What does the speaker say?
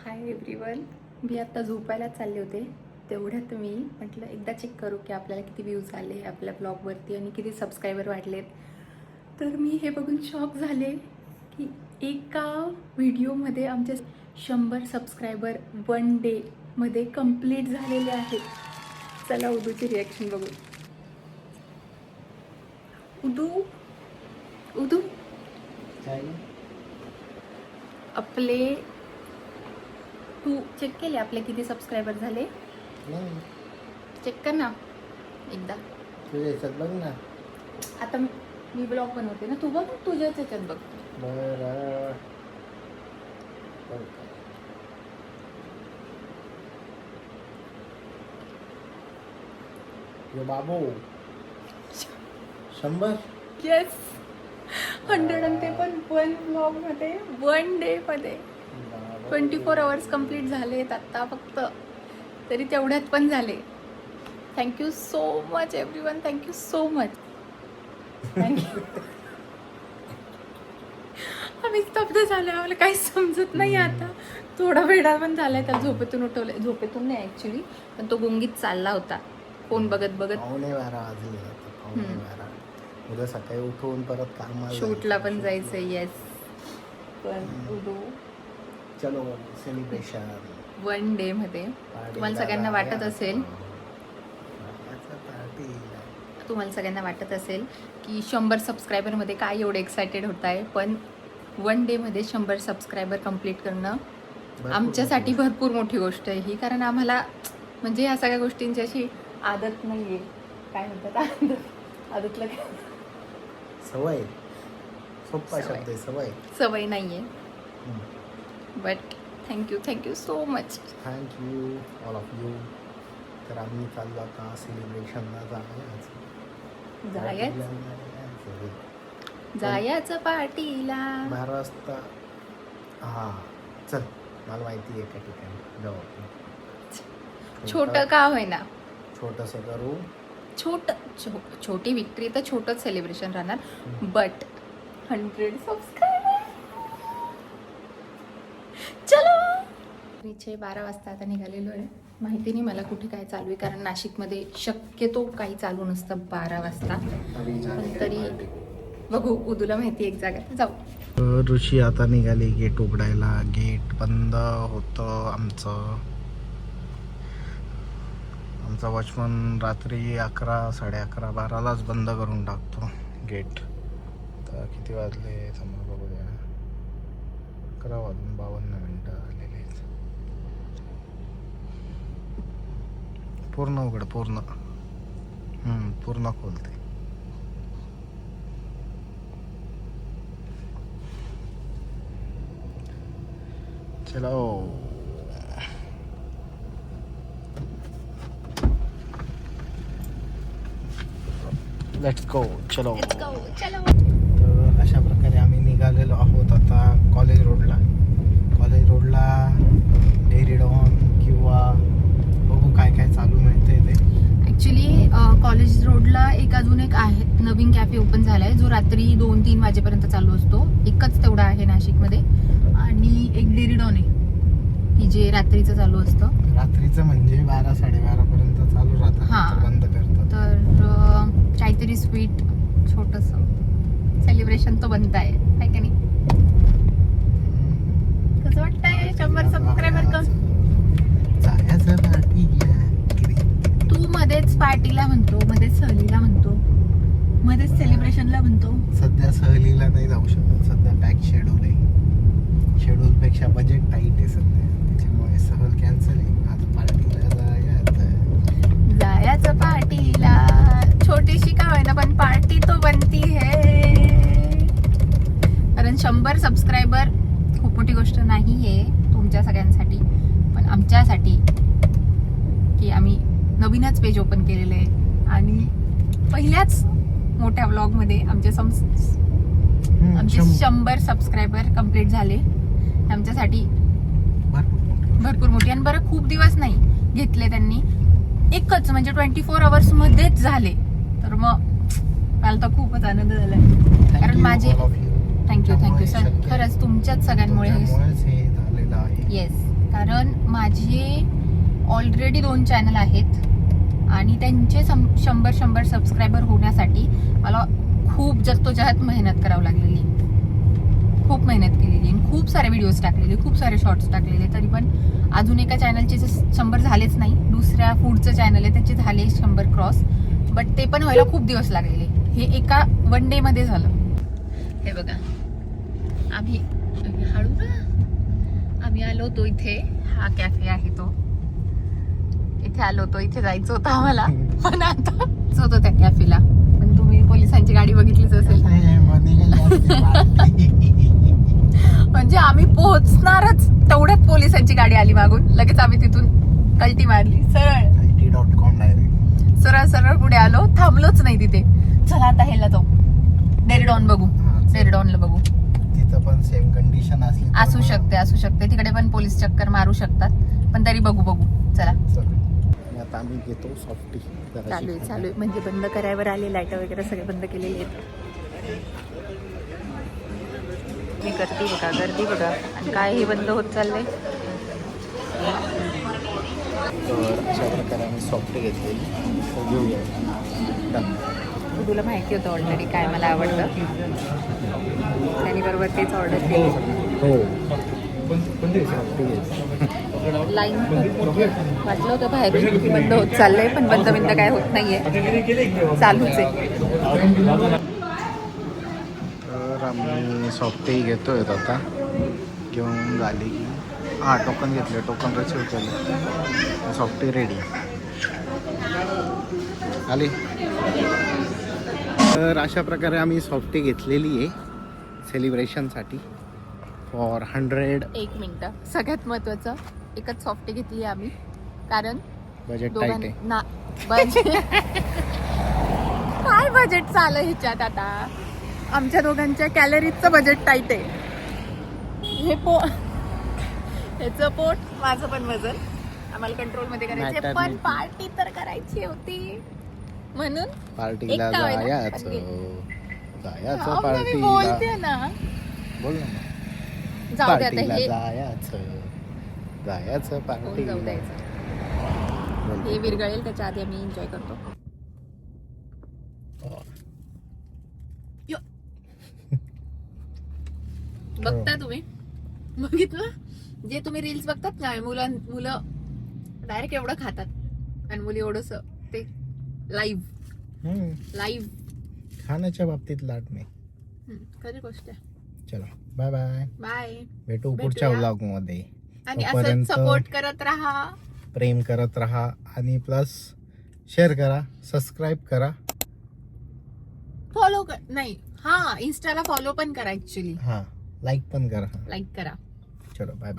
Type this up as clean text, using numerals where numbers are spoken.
Hi everyone. मी आत्ता झोपायला चालले होते, तेवढ्यात मी म्हटलं एकदा चेक करू की आपल्याला किती व्ह्यूज आले आपल्या ब्लॉगवरती आणि किती सबस्क्रायबर वाढलेत. तर मी हे बघून शॉक झाले की एका व्हिडिओमध्ये आमचे 100 सबस्क्रायबर 1 डेमध्ये कंप्लीट झालेले आहेत. चला उदूची रिॲक्शन बघू. उदू उदू आपले तू चेक केले आपले किती सबस्क्रायबर झाले? चेक कर ना एकदा. तुझ्या याच्यात बघ ना. आता मी ब्लॉग बनवते ना, तू बघ तुझ्याच याच्यात बघ. बरं यो बाबू 100. येस 100 आणि ते पण 1 ब्लॉगमध्ये 1 डेमध्ये 24 आवर्स कंप्लीट झालेत आत्ता फक्त, तरी तेवढ्यात पण झाले. Thank you so much everyone, thank you so much. Thank you. आम्ही स्तब्ध झालो, आम्हाला काहीच समजत नाही आता. थोडा वेळा पण झालाय, त्याला झोपेतून उठवलंय. झोपेतून नाही ॲक्च्युली, पण तो गुंगीत चालला होता फोन बघत बघत. 11:15 वाजले. 11:15. उद्या सकाळी उठून परत कामाला शूटला पण जायचं. येस पण उदू चलो सेलिब्रेशन 1 डेमध्ये तुम्हाला सगळ्यांना वाटत असेल की 100 सबस्क्रायबरमध्ये काय एवढे एक्सायटेड होत आहे, पण 1 डेमध्ये 100 सबस्क्रायबर कंप्लीट करणं आमच्यासाठी भरपूर मोठी गोष्ट आहे ही. कारण आम्हाला म्हणजे ह्या सगळ्या गोष्टींची अशी आदत नाही आहे. काय म्हणतात आदतलं काय, सवय. सोप्पा शब्द आहे, सवय नाही आहे. But thank you so much. Thank you all of you. तर आम्ही चाललो आता सेलिब्रेशनला जायचं पार्टीला 12 वाजता. हां चल, मला माहिती आहे एका ठिकाणी जाऊ आपण. छोटं का होईना, छोटंसं करू. छोटी विक्ट्री तर छोटंच सेलिब्रेशन राहणार. But 100 subscriber. चलो. रात्रीचे 12 वाजता आता निघालेलो आहे. माहिती नाही मला कुठे काय चालू आहे, कारण नाशिकमध्ये शक्यतो काही चालू नसतं 12 वाजता. पण तरी बघू, उदूला माहिती एक जागा जाऊ. ऋषी आता निघाली गेट उघडायला. गेट बंद होतं आमचं. आमचा वॉचमन रात्री 11, 11:30, 12लाच बंद करून टाकतो गेट. तर किती वाजले समोर बघूया. 11:52 झालेले आहेत. पूर्ण उघड, पूर्ण खोलते. चलो लेट्स गो. चलो. तर अशा प्रकारे आम्ही निघालेलो आहोत आता कॉलेज रोडला. डेअरी डॉन किंवा बघू काय काय चालू मिळते ते. ॲक्च्युली कॉलेज रोडला अजून एक आहे नवीन कॅफे ओपन झाला आहे, जो रात्री 2-3 वाजेपर्यंत चालू असतो. एकच तेवढा आहे नाशिकमध्ये. आणि एक डेअरी डॉन आहे की जे रात्रीचं चालू असतं. रात्रीचं म्हणजे 12-12:30 पर्यंत चालू राहतं. हां. बंद करतात. तर काहीतरी स्वीट छोटंसं सेलिब्रेशन तो बनत आहे का नाही? कसं वाटतंय 100 सबस्क्रायबर तू मध्येच पार्टीला म्हणतो, मध्येच सहलीला म्हणतो, मध्येच सेलिब्रेशनला म्हणतो. सध्या सहलीला नाही जाऊ शकत. सध्या पॅक शेड्यूल आहे. शेड्यूलपेक्षा बजेट टाईट आहे सध्या, त्याच्यामुळे सहल कॅन्सल आहे. आता पार्टीला जायचं पार्टीला. छोटीशी का होईना पण पार्टी तो बनती है. कारण 100 सबस्क्रायबर खूप मोठी गोष्ट नाही आहे तुमच्या सगळ्यांसाठी, पण आमच्यासाठी की आम्ही नवीनच पेज ओपन केलेलं आहे आणि पहिल्याच मोठ्या व्लॉगमध्ये आमचे 100 सबस्क्रायबर कंप्लीट झाले. आमच्यासाठी भरपूर मोठी. आणि बरं खूप दिवस नाही घेतले त्यांनी, एकच म्हणजे 24 आवर्स मध्येच झाले. तर मग मला तर खूपच आनंद झालाय. कारण माझे थँक्यू सर, खरंच तुमच्याच सगळ्यांमुळे. येस, कारण माझे ऑलरेडी 2 चॅनल आहेत आणि त्यांचे 100 सबस्क्रायबर होण्यासाठी मला खूप जद्दोजहद मेहनत करावी लागलेली, खूप मेहनत केलेली आणि खूप सारे व्हिडिओज टाकलेले, खूप सारे शॉर्ट्स टाकलेले. तरी पण अजून एका चॅनलचे 100 झालेच नाही. दुसऱ्या फूडचं चॅनल आहे त्याचे झाले 100 क्रॉस, बट ते पण व्हायला खूप दिवस लागलेले. हे एका 1 डे मध्ये झालं. हे बघा, आम्ही हळू ना, आम्ही आलो होतो इथे. हा कॅफे आहे तो, इथे आलो होतो. इथे जायचं होतं आम्हाला, पण आता होतो त्या कॅफेला. पण तुम्ही पोलिसांची गाडी बघितलीच असेल. म्हणजे आम्ही पोहोचणारच तेवढ्यात पोलिसांची गाडी आली मागून. लगेच आम्ही तिथून कल्टी मारली, सरळ पुढे आलो, थांबलोच नाही तिथे. चला आता ह्याला जाऊ, डेरिडॉन बघू, डेरिडॉनला बघू. तिथं पण सेम कंडिशन असू शकते. तिकडे पण पोलीस चक्कर मारू शकतात, पण तरी बघू. चला आता आम्ही घेतो सॉफ्टी. चालू आहे. म्हणजे बंद करायवर आले, लाईट वगैरे सगळे बंद केलेले आहेत. मी गर्दी बघा आणि काय हे बंद होत चाललंय. तर अशा प्रकारे आम्ही सॉफ्टी घेतलेली, तर घेऊया. तुला माहिती होतं ऑलरेडी काय मला आवडतं, त्याने बरोबर तेच ऑर्डर केली. हो, लाईन वाटलं होतं बाहेर की बंद होत चाललंय, पण बंद काय होत नाहीये, चालूच आहे. तर आम्ही सॉफ्टी घेतोय आता. घेऊन झाली की टोकन घेतले, टोकन रिसिव्ह केलं, सॉफ्टी रेडी आली. तर अशा प्रकारे आम्ही सॉफ्टी घेतलेली आहे सेलिब्रेशनसाठी फॉर 100. एक मिनिट, सगळ्यात महत्वाचं एकच सॉफ्टी घेतली आम्ही, कारण बजेट टाईट आहे. बजेट काय बजेट चालू ह्याच्यात आता. आमच्या दोघांच्या कॅलरीजचं बजेट टाईट आहे. ह्याचं पोट, माझं पण वजन आम्हाला कंट्रोल मध्ये करायचं, पण पार्टी तर करायची होती म्हणून पार्टीला जायचं मी बोलते ना. बोल ना. जाऊ दे आता, पार्टीला हे जायचं पार्टी जाऊ द्यायचं. हे विरगळेल त्याच्या आधी आम्ही एन्जॉय करतो. बघता तुम्ही, बघितलं जे तुम्ही रील्स बघतात ना, मुलं डायरेक्ट एवढं खातात आणि मुली एवढंस ते लाईव्ह खाण्याच्या बाबतीत लाट नाही. खरी गोष्ट आहे. चला बाय बाय, भेटू पुढच्या व्लॉग मध्ये. आणि असं सपोर्ट करत राहा, प्रेम करत राहा आणि प्लस शेअर करा, सबस्क्राईब करा, फॉलो नाही, इन्स्टाला फॉलो पण करा, ऍक्च्युली लाईक पण करा. लाईक करा. चलो बाय.